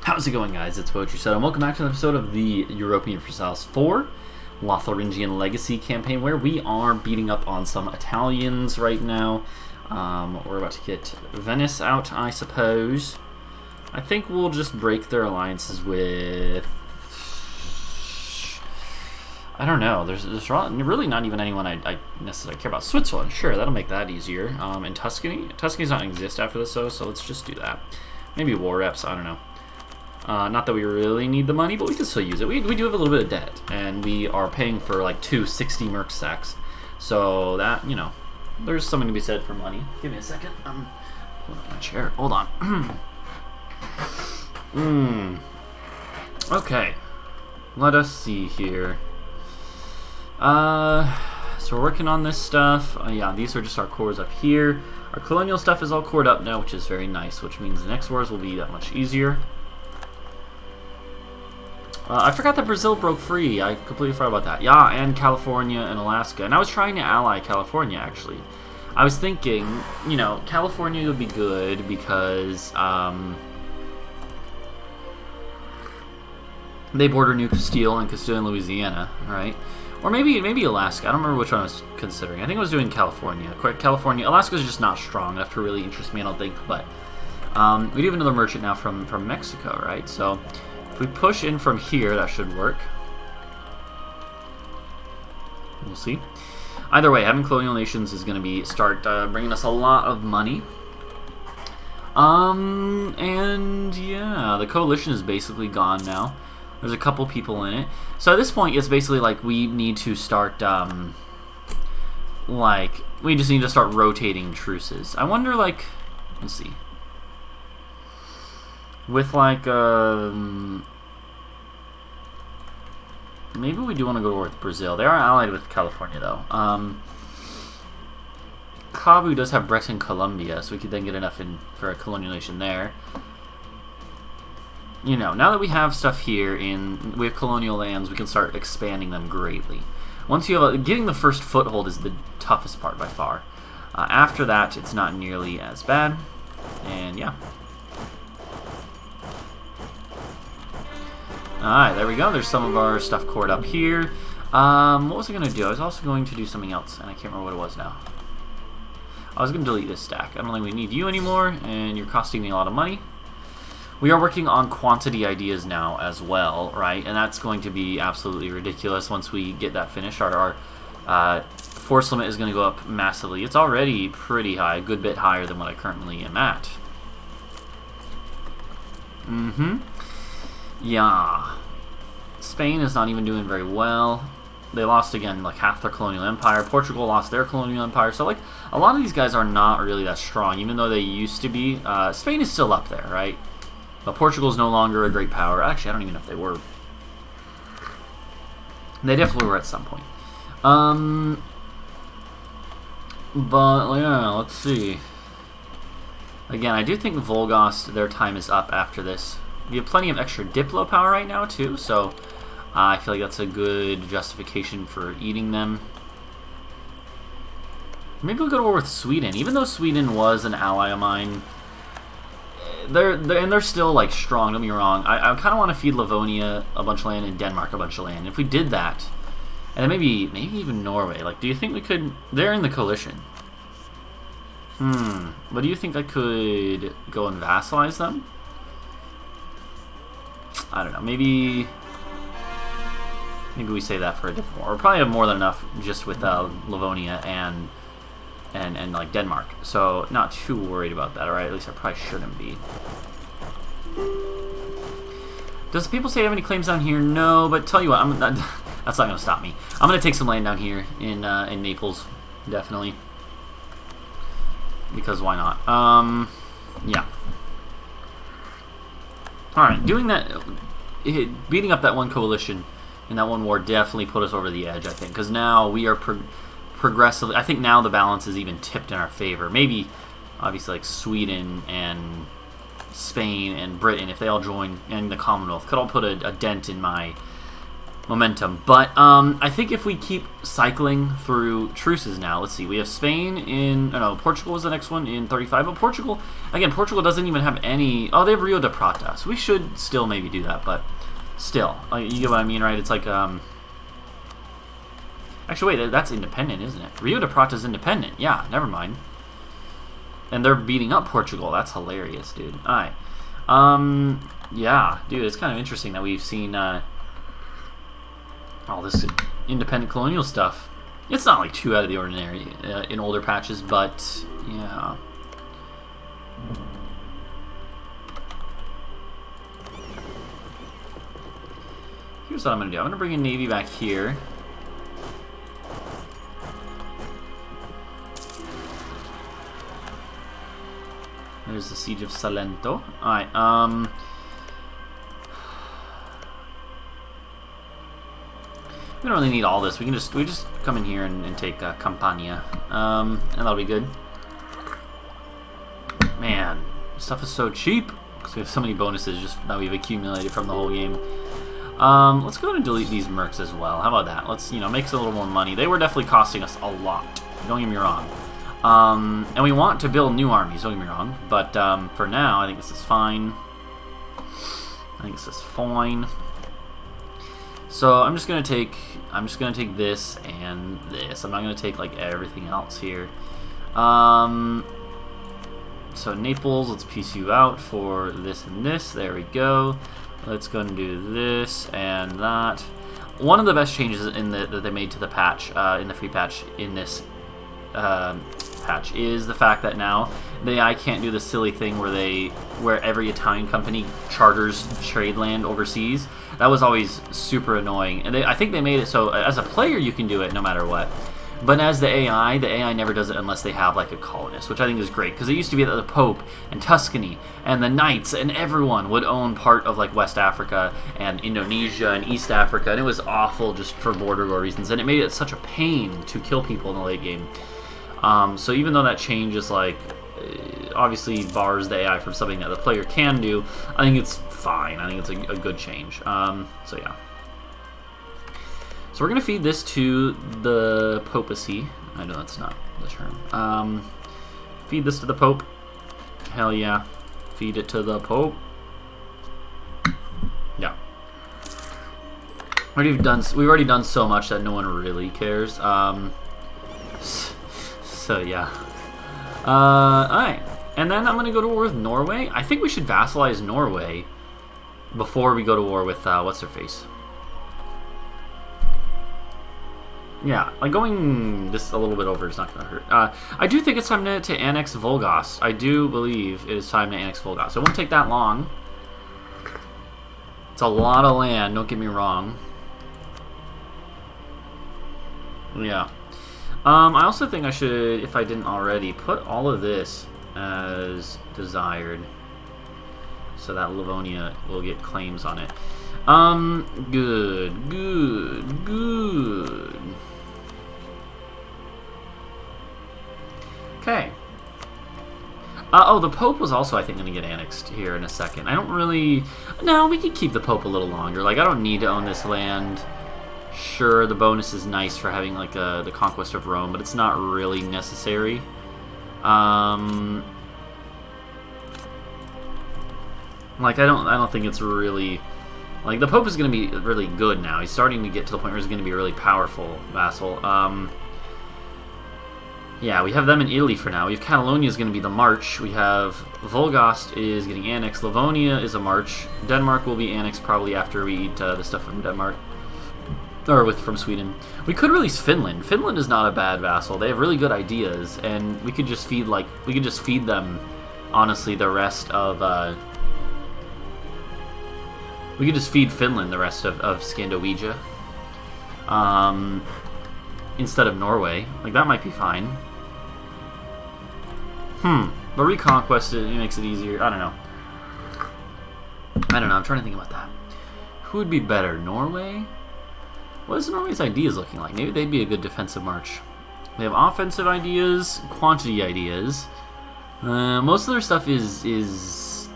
How's it going, guys? It's Poetry Set, and welcome back to an episode of the European Versailles 4 Lotharingian Legacy campaign, where we are beating up on some Italians right now. We're about to get Venice out, I suppose. I think we'll just break their alliances with... I don't know. There's really not even anyone I necessarily care about. Switzerland, sure, that'll make that easier. And Tuscany? Tuscany's not going to exist after this, though, so let's just do that. Maybe war reps, I don't know. Not that we really need the money, but we can still use it. We do have a little bit of debt, and we are paying for like 2 60 merc stacks. So that, you know, there's something to be said for money. Give me a second. I'm pulling up my chair. Hold on. Okay. Let us see here. So we're working on this stuff. Yeah, these are just our cores up here. Our colonial stuff is all cored up now, which is very nice, which means the next wars will be that much easier. I forgot that Brazil broke free. I completely forgot about that. Yeah, and California and Alaska. And I was trying to ally California, actually. I was thinking, you know, California would be good because they border New Castile and Castile and Louisiana, right? Or maybe Alaska. I don't remember which one I was considering. I think I was doing California. California. Alaska's just not strong enough to really interest me, I don't think. But we do have another merchant now from Mexico, right? So... if we push in from here, that should work. We'll see. Either way, having colonial nations is going to start bringing us a lot of money. And yeah, the coalition is basically gone now. There's a couple people in it. So at this point, it's basically like we need to start, we just need to start rotating truces. I wonder, like, let's see. With, like, maybe we do want to go with Brazil. They are allied with California, though. Cabo does have Brexit in Colombia, so we could then get enough in for a colonial nation there. You know, now that we have stuff here we have colonial lands, we can start expanding them greatly. Once you have getting the first foothold is the toughest part by far. After that, it's not nearly as bad. And yeah. Alright, there we go. There's some of our stuff cored up here. What was I going to do? I was also going to do something else, and I can't remember what it was now. I was going to delete this stack. I don't think we need you anymore, and you're costing me a lot of money. We are working on quantity ideas now as well, right? And that's going to be absolutely ridiculous once we get that finished. Our force limit is going to go up massively. It's already pretty high, a good bit higher than what I currently am at. Yeah. Spain is not even doing very well. They lost again like half their colonial empire. Portugal lost their colonial empire. So like a lot of these guys are not really that strong, even though they used to be. Spain is still up there, right? But Portugal is no longer a great power. Actually, I don't even know if they were. They definitely were at some point. But yeah, let's see. Again, I do think Volgost, their time is up after this. We have plenty of extra Diplo power right now, too, so I feel like that's a good justification for eating them. Maybe we'll go to war with Sweden. Even though Sweden was an ally of mine, they're still, like, strong, don't get me wrong. I kind of want to feed Livonia a bunch of land and Denmark a bunch of land. If we did that, and then maybe even Norway, like, do you think we could... They're in the coalition. But do you think I could go and vassalize them? I don't know, maybe we save that for a different war. We'll probably have more than enough just with Livonia and like Denmark. So not too worried about that, alright? At least I probably shouldn't be. Does people say I have any claims down here? No, but tell you what, that's not gonna stop me. I'm gonna take some land down here in Naples, definitely. Because why not? Yeah. Alright, doing that, beating up that one coalition in that one war definitely put us over the edge, I think. Because now we are progressively, I think now the balance is even tipped in our favor. Maybe, obviously, like Sweden and Spain and Britain, if they all join, and the Commonwealth, could all put a dent in my momentum. But I think if we keep cycling through truces now, let's see, we have Spain in, oh no, Portugal was the next one in 35, but Portugal, again, Portugal doesn't even have any, oh, they have Rio de Prata, so we should still maybe do that, but still, you get what I mean, right? It's like, actually, wait, that's independent, isn't it? Rio de Prata is independent, yeah, never mind. And they're beating up Portugal, that's hilarious, dude. Alright, yeah, dude, it's kind of interesting that we've seen, all this independent colonial stuff. It's not like too out of the ordinary in older patches, but yeah. Here's what I'm going to do. I'm going to bring a navy back here. There's the siege of Salento. Alright, we don't really need all this. We just come in here and take Campania, and that'll be good. Man, stuff is so cheap because we have so many bonuses just that we've accumulated from the whole game. Let's go ahead and delete these mercs as well. How about that? Let's make us a little more money. They were definitely costing us a lot. Don't get me wrong. And we want to build new armies. Don't get me wrong. But for now, I think this is fine. So I'm just gonna take this and this. I'm not gonna take like everything else here. So Naples, let's piece you out for this and this. There we go. Let's go and do this and that. One of the best changes that they made to the patch, in the free patch in this patch, is the fact that now the AI can't do the silly thing where every Italian company charters trade land overseas. That was always super annoying, and I think they made it so as a player you can do it no matter what. But as the AI never does it unless they have like a colonist, which I think is great, because it used to be that the Pope and Tuscany and the Knights and everyone would own part of like West Africa and Indonesia and East Africa, and it was awful just for border war reasons, and it made it such a pain to kill people in the late game. So even though that change is like obviously bars the AI from something that the player can do, I think it's fine. I think it's a good change. So yeah. So we're going to feed this to the papacy. I know that's not the term. Feed this to the Pope. Hell yeah. Feed it to the Pope. Yeah. We've already done so much that no one really cares. So yeah. Alright. And then I'm going to go to war with Norway. I think we should vassalize Norway before we go to war with, what's-her-face? Yeah, like going this a little bit over is not going to hurt. I do think it's time to annex Volgast. I do believe it is time to annex Volgast. It won't take that long. It's a lot of land, don't get me wrong. Yeah. I also think I should, if I didn't already, put all of this as desired, so that Livonia will get claims on it. Good. Okay. Oh, the Pope was also, I think, going to get annexed here in a second. I don't really... No, we can keep the Pope a little longer. Like, I don't need to own this land. Sure, the bonus is nice for having, like, the conquest of Rome, but it's not really necessary. Like, I don't think it's really... Like, the Pope is going to be really good now. He's starting to get to the point where he's going to be a really powerful vassal. Yeah, we have them in Italy for now. We have Catalonia is going to be the March. We have Volgast is getting annexed. Livonia is a March. Denmark will be annexed probably after we eat the stuff from Denmark. Or from Sweden. We could release Finland. Finland is not a bad vassal. They have really good ideas, and we could just feed them, honestly, the rest of we could just feed Finland the rest of Scandinavia. Instead of Norway. Like, that might be fine. But Reconquest, it makes it easier. I don't know. I'm trying to think about that. Who would be better? Norway? What is Norway's ideas looking like? Maybe they'd be a good defensive march. They have offensive ideas, quantity ideas. Most of their stuff is...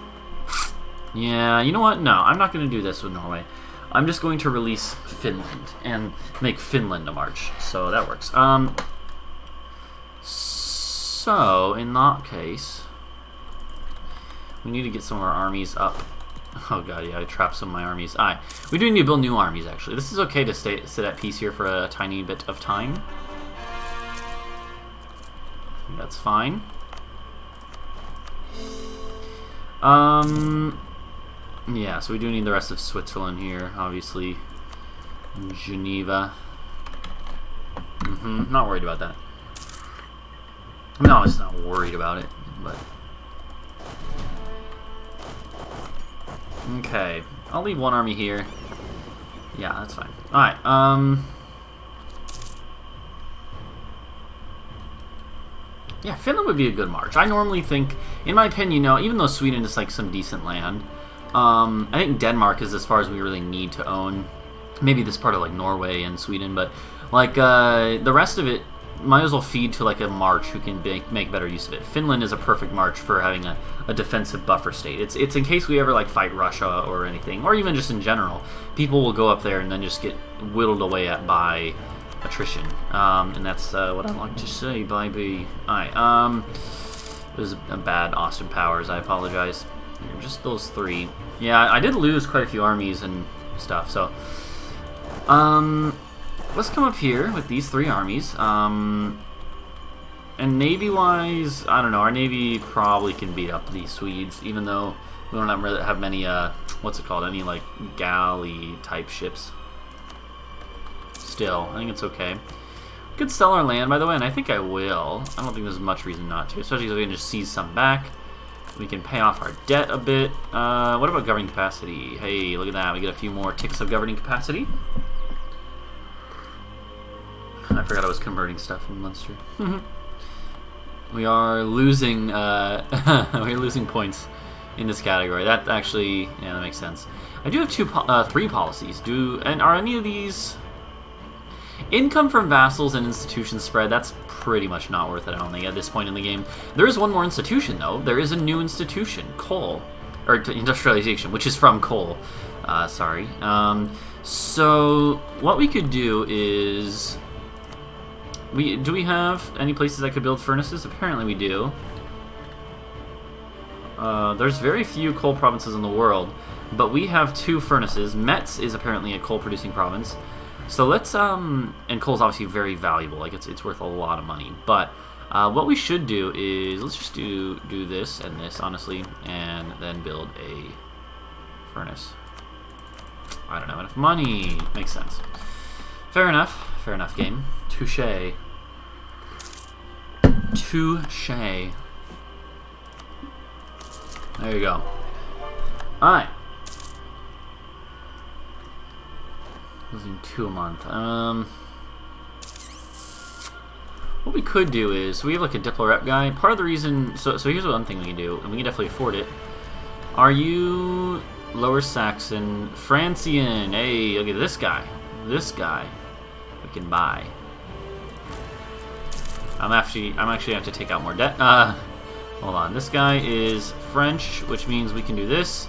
Yeah, you know what? No, I'm not going to do this with Norway. I'm just going to release Finland and make Finland a march. So that works. So in that case, we need to get some of our armies up. Oh god, yeah, I trapped some of my armies. Alright, we do need to build new armies, actually. This is okay to sit at peace here for a tiny bit of time. That's fine. Yeah, so we do need the rest of Switzerland here, obviously. Geneva. Not worried about that. No, it's not worried about it, but... Okay, I'll leave one army here. Yeah, that's fine. Alright, yeah, Finland would be a good march. I normally think, in my opinion, you know, even though Sweden is like some decent land, I think Denmark is as far as we really need to own. Maybe this part of like Norway and Sweden, but like the rest of it might as well feed to like a march who can make better use of it. Finland is a perfect march for having a defensive buffer state. It's in case we ever like fight Russia or anything, or even just in general. People will go up there and then just get whittled away at by attrition, and that's what I like to say by B. Alright, it was a bad Austin Powers, I apologize. Just those three. Yeah, I did lose quite a few armies and stuff, so let's come up here with these three armies. And navy-wise, I don't know, our navy probably can beat up these Swedes, even though we don't really have many, what's it called, any like galley-type ships. Still, I think it's okay. We could sell our land, by the way, and I think I will. I don't think there's much reason not to, especially because we can just seize some back. We can pay off our debt a bit. What about governing capacity? Hey, look at that. We get a few more ticks of governing capacity. I forgot I was converting stuff in Munster. We are losing we're losing points in this category. That actually, yeah, that makes sense. I do have three policies. And are any of these... Income from vassals and institutions spread, that's pretty much not worth it, I don't think, at this point in the game. There is one more institution, though. There is a new institution, coal. Or industrialization, which is from coal. Sorry. So, what we could do is... Do we have any places that could build furnaces? Apparently we do. There's very few coal provinces in the world, but we have 2 furnaces. Metz is apparently a coal-producing province. So let's, and coal's obviously very valuable, like it's worth a lot of money, but what we should do is, let's just do this and this, honestly, and then build a furnace. I don't have enough money. Makes sense. Fair enough, game. Touché. Touché. There you go. Alright. Losing 2 a month. What we could do is, we have like a Diplo rep guy. Part of the reason, so here's one thing we can do, and we can definitely afford it. Are you Lower Saxon, Francian? Hey, look at this guy. This guy we can buy. I'm actually gonna have to take out more debt. Hold on. This guy is French, which means we can do this.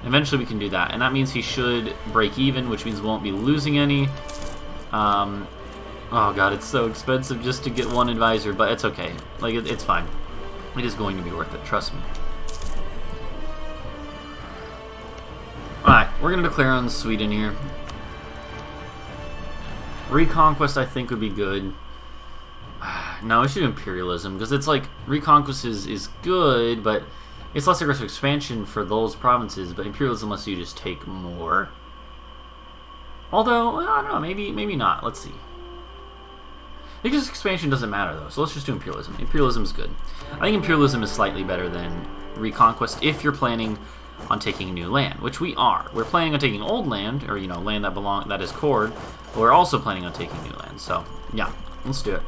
Eventually we can do that, and that means he should break even, which means we won't be losing any. Oh god, it's so expensive just to get one advisor, but it's okay. Like, it's fine. It is going to be worth it, trust me. Alright, we're going to declare on Sweden here. Reconquest, I think, would be good. No, we should do imperialism, because it's like, Reconquest is good, but it's less aggressive expansion for those provinces, but imperialism lets you just take more. Although, I don't know, maybe not. Let's see. Because expansion doesn't matter, though, so let's just do imperialism. Imperialism is good. I think imperialism is slightly better than Reconquest if you're planning on taking new land, which we are. We're planning on taking old land, or, you know, land that is cored, but we're also planning on taking new land. So, yeah, let's do it.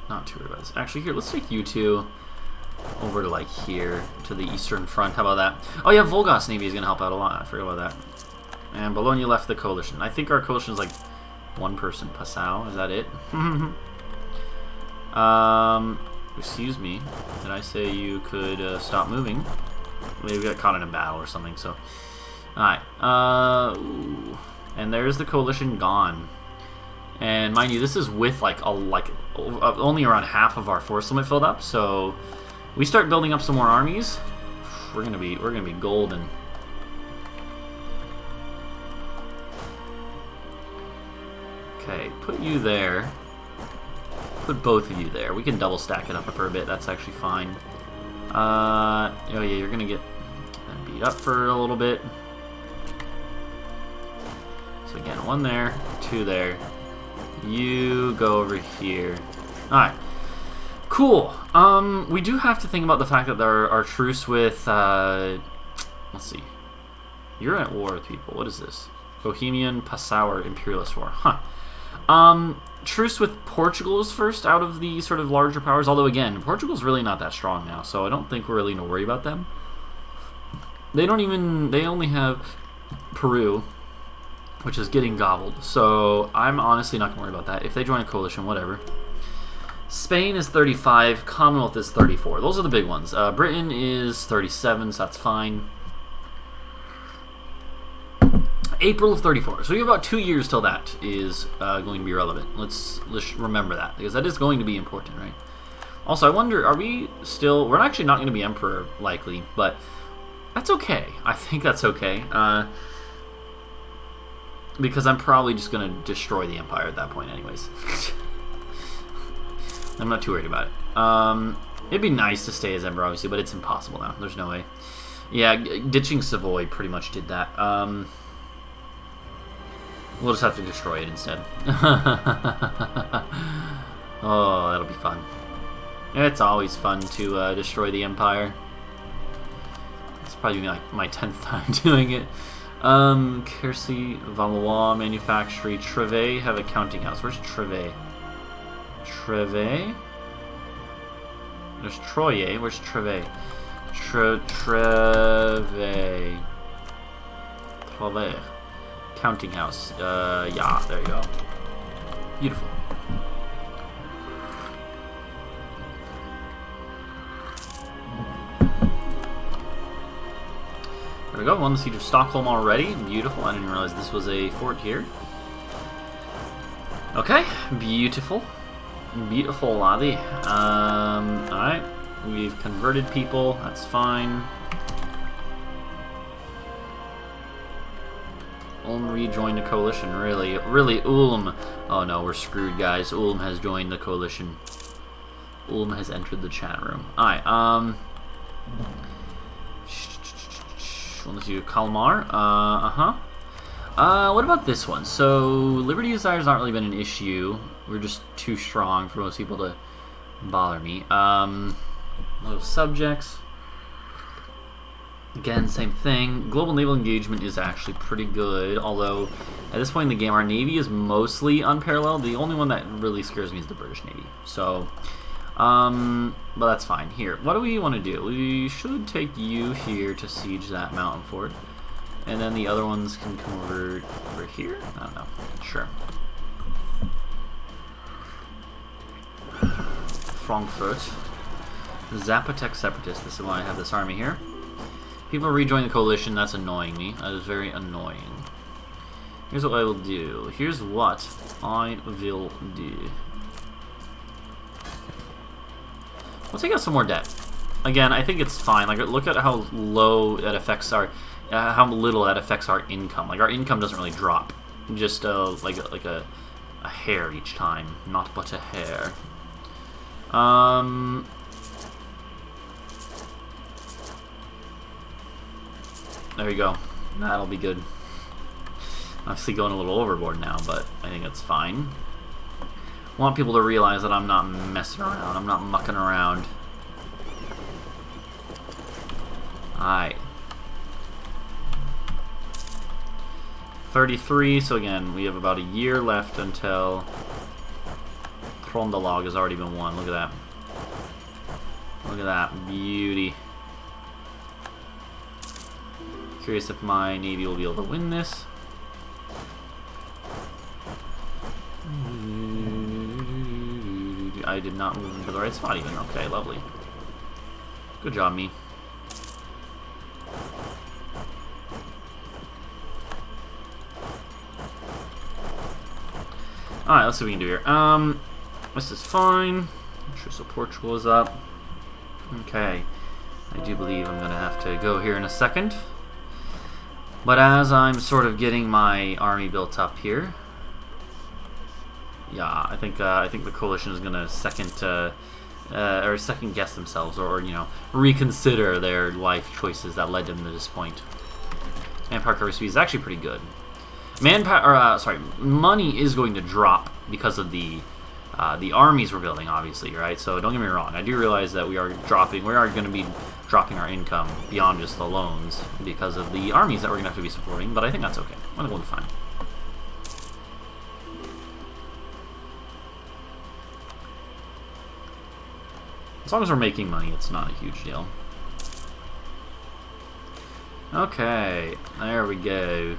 Not too worried about this. Actually, here, let's take you two over to, like, here, to the eastern front. How about that? Oh, yeah, Volgas Navy is going to help out a lot. I forgot about that. And Bologna left the coalition. I think our coalition is, like, one person. Passau, is that it? Excuse me. Did I say you could stop moving? Maybe we got caught in a battle or something, so... Alright. And there's the coalition gone. And mind you, this is with only around half of our force limit filled up, so... We start building up some more armies, we're gonna be golden. Okay, put you there. Put both of you there. We can double stack it up for a bit. That's actually fine. Oh yeah, you're gonna get beat up for a little bit. So again, 1 there, 2 there. You go over here. All right. Cool. We do have to think about the fact that there are truce with, let's see. You're at war with people. What is this? Bohemian Passauer Imperialist War. Huh. Truce with Portugal is first out of the sort of larger powers, although again, Portugal's really not that strong now, so I don't think we're really going to worry about them. They only have Peru, which is getting gobbled, so I'm honestly not going to worry about that. If they join a coalition, whatever. Spain is 35, Commonwealth is 34. Those are the big ones. Britain is 37, so that's fine. April of 34. So we have about 2 years till that is going to be relevant. Let's remember that, because that is going to be important, right? Also, I wonder, are we still... We're actually not going to be emperor, likely, but that's okay. I think that's okay. Because I'm probably just going to destroy the empire at that point anyways. I'm not too worried about it. It'd be nice to stay as emperor, obviously, but it's impossible now. There's no way. Yeah, ditching Savoy pretty much did that. We'll just have to destroy it instead. Oh, that'll be fun. It's always fun to destroy the empire. It's probably my 10th time doing it. Quercy, Valois, Manufactory, Trevet have a counting house. Where's Trevet? Trevet? There's Troyer. Where's Trevet? Trevet. Counting house. Yeah, there you go. Beautiful. There we go. Won the siege of Stockholm already. Beautiful. I didn't realize this was a fort here. Okay. Beautiful. Beautiful, laddie. Alright. We've converted people. That's fine. Ulm rejoined the coalition. Really, Ulm. Oh no, we're screwed, guys. Ulm has joined the coalition. Ulm has entered the chat room. Alright, let's do Kalmar. What about this one? So, Liberty Desire has not really been an issue. We're just too strong for most people to bother me. Little subjects. Again, same thing. Global naval engagement is actually pretty good, although at this point in the game, our Navy is mostly unparalleled. The only one that really scares me is the British Navy. So, but that's fine. Here, what do we want to do? We should take you here to siege that mountain fort. And then the other ones can come over here? I don't know. Sure. Frankfurt. Zapotec Separatists. This is why I have this army here. People rejoin the coalition. That's annoying me. That is very annoying. Here's what I will do. Here's what I will do. We'll take out some more debt. Again, I think it's fine. Like, look at how low that affects our... how little that affects our income. Like, our income doesn't really drop. Just like a hair each time. Not but a hair. There you go. That'll be good. Obviously going a little overboard now, but I think it's fine. I want people to realize that I'm not messing around. I'm not mucking around. Alright. 33, so again, we have about a year left until Trondalag has already been won. Look at that. Look at that beauty. Curious if my Navy will be able to win this. I did not move into the right spot even. Okay, lovely. Good job, me. Alright, let's see what we can do here. This is fine. Truce of Portugal is up. Okay. I do believe I'm going to have to go here in a second. But as I'm sort of getting my army built up here, yeah, I think the coalition is going to second guess themselves, or you know, reconsider their life choices that led them to this point. Manpower cover speed is actually pretty good. Money is going to drop because of the armies we're building, obviously, right? So don't get me wrong. I do realize that we are going to be dropping our income beyond just the loans because of the armies that we're going to have to be supporting, but I think that's okay. I think we'll be fine. As long as we're making money, it's not a huge deal. Okay, there we go.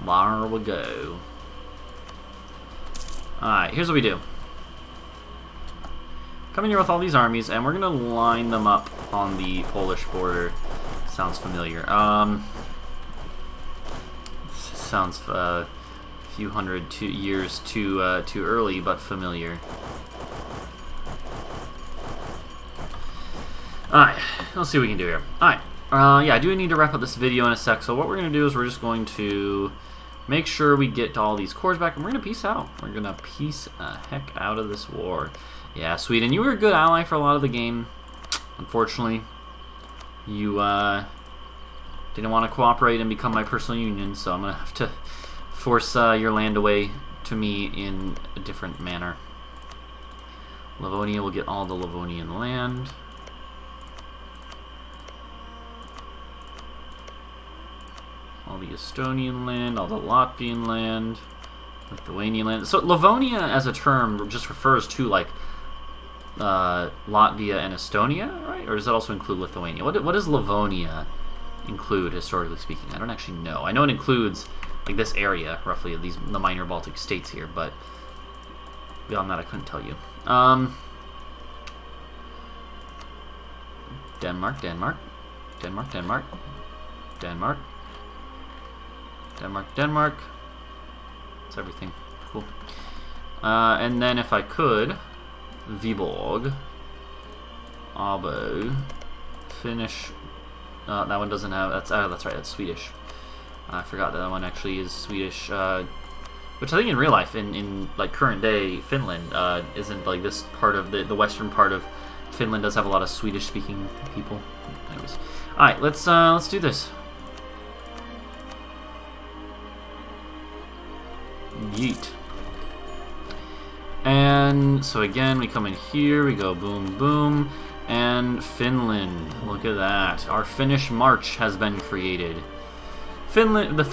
There we go. Alright, here's what we do. Come in here with all these armies, and we're going to line them up on the Polish border. Sounds familiar. Sounds a few hundred years too early, but familiar. Alright, let's see what we can do here. Alright, yeah, I do need to wrap up this video in a sec, so what we're going to do is we're just going to make sure we get all these cores back, and we're going to peace out. We're going to peace the heck out of this war. Yeah, Sweden, you were a good ally for a lot of the game. Unfortunately, you didn't want to cooperate and become my personal union, so I'm going to have to force your land away to me in a different manner. Livonia will get all the Livonian land. All the Estonian land, all the Latvian land, Lithuanian land. So Livonia as a term just refers to like Latvia and Estonia, right? Or does that also include Lithuania? What does Livonia include, historically speaking? I don't actually know. I know it includes like this area, roughly, of the minor Baltic states here, but beyond that I couldn't tell you. Denmark, Denmark, Denmark, Denmark, Denmark. Denmark, Denmark. That's everything. Cool. And then if I could, Viborg, Abo, Finnish. That one doesn't have. That's right. That's Swedish. I forgot that one actually is Swedish. Which I think in real life, in like current day Finland, isn't like this part of the western part of Finland does have a lot of Swedish speaking people. Anyways, all right. Let's do this. Yeet. And so again, we come in here, we go boom, boom, and Finland. Look at that. Our Finnish March has been created. The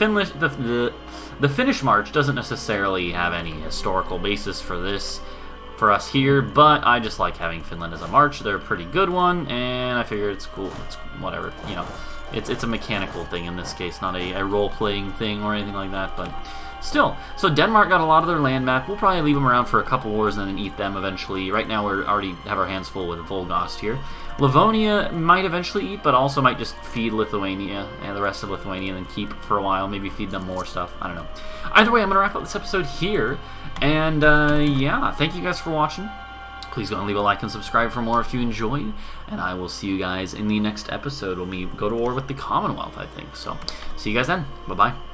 Finnish March doesn't necessarily have any historical basis for us here, but I just like having Finland as a march. They're a pretty good one, and I figure it's cool. It's whatever, you know. It's a mechanical thing in this case, not a role-playing thing or anything like that, but still. So Denmark got a lot of their land back. We'll probably leave them around for a couple wars and then eat them eventually. Right now we already have our hands full with Volgost here. Livonia might eventually eat, but also might just feed Lithuania and the rest of Lithuania and then keep for a while. Maybe feed them more stuff. I don't know. Either way, I'm going to wrap up this episode here. And yeah, thank you guys for watching. Please go and leave a like and subscribe for more if you enjoyed. And I will see you guys in the next episode when we go to war with the Commonwealth, I think. So, see you guys then. Bye-bye.